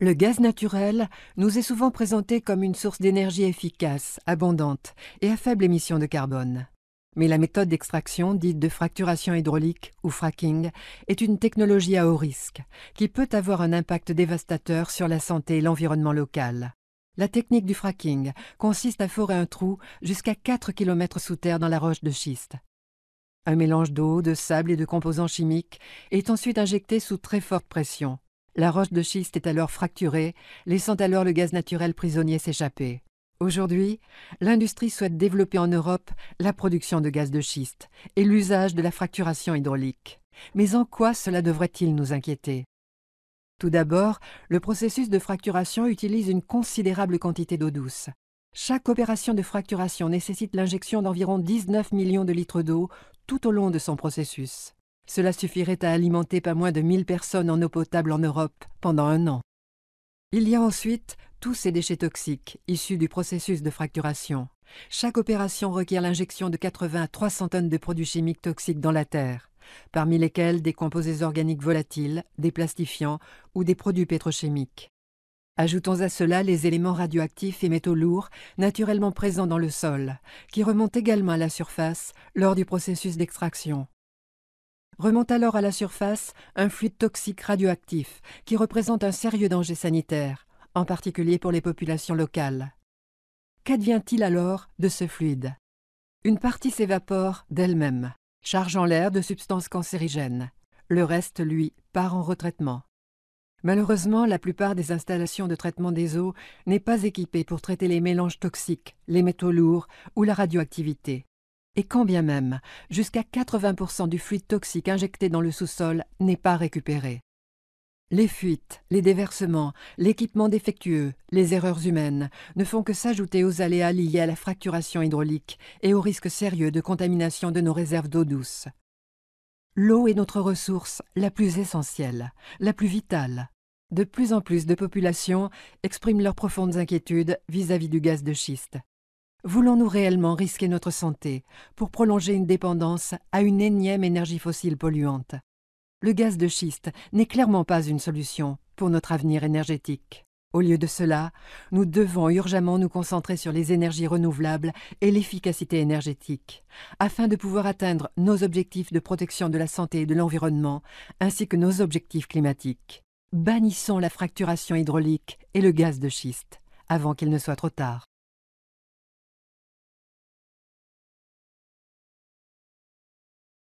Le gaz naturel nous est souvent présenté comme une source d'énergie efficace, abondante et à faible émission de carbone. Mais la méthode d'extraction, dite de fracturation hydraulique ou fracking, est une technologie à haut risque, qui peut avoir un impact dévastateur sur la santé et l'environnement local. La technique du fracking consiste à forer un trou jusqu'à 4 km sous terre dans la roche de schiste. Un mélange d'eau, de sable et de composants chimiques est ensuite injecté sous très forte pression. La roche de schiste est alors fracturée, laissant alors le gaz naturel prisonnier s'échapper. Aujourd'hui, l'industrie souhaite développer en Europe la production de gaz de schiste et l'usage de la fracturation hydraulique. Mais en quoi cela devrait-il nous inquiéter? Tout d'abord, le processus de fracturation utilise une considérable quantité d'eau douce. Chaque opération de fracturation nécessite l'injection d'environ 19 millions de litres d'eau tout au long de son processus. Cela suffirait à alimenter pas moins de 1000 personnes en eau potable en Europe pendant un an. Il y a ensuite tous ces déchets toxiques issus du processus de fracturation. Chaque opération requiert l'injection de 80 à 300 tonnes de produits chimiques toxiques dans la terre, parmi lesquels des composés organiques volatiles, des plastifiants ou des produits pétrochimiques. Ajoutons à cela les éléments radioactifs et métaux lourds naturellement présents dans le sol, qui remontent également à la surface lors du processus d'extraction. Remonte alors à la surface un fluide toxique radioactif qui représente un sérieux danger sanitaire, en particulier pour les populations locales. Qu'advient-il alors de ce fluide? Une partie s'évapore d'elle-même, chargeant l'air de substances cancérigènes. Le reste, lui, part en retraitement. Malheureusement, la plupart des installations de traitement des eaux n'est pas équipée pour traiter les mélanges toxiques, les métaux lourds ou la radioactivité. Et quand bien même, jusqu'à 80% du fluide toxique injecté dans le sous-sol n'est pas récupéré. Les fuites, les déversements, l'équipement défectueux, les erreurs humaines ne font que s'ajouter aux aléas liés à la fracturation hydraulique et au risque sérieux de contamination de nos réserves d'eau douce. L'eau est notre ressource la plus essentielle, la plus vitale. De plus en plus de populations expriment leurs profondes inquiétudes vis-à-vis du gaz de schiste. Voulons-nous réellement risquer notre santé pour prolonger une dépendance à une énième énergie fossile polluante? Le gaz de schiste n'est clairement pas une solution pour notre avenir énergétique. Au lieu de cela, nous devons urgemment nous concentrer sur les énergies renouvelables et l'efficacité énergétique, afin de pouvoir atteindre nos objectifs de protection de la santé et de l'environnement, ainsi que nos objectifs climatiques. Bannissons la fracturation hydraulique et le gaz de schiste, avant qu'il ne soit trop tard.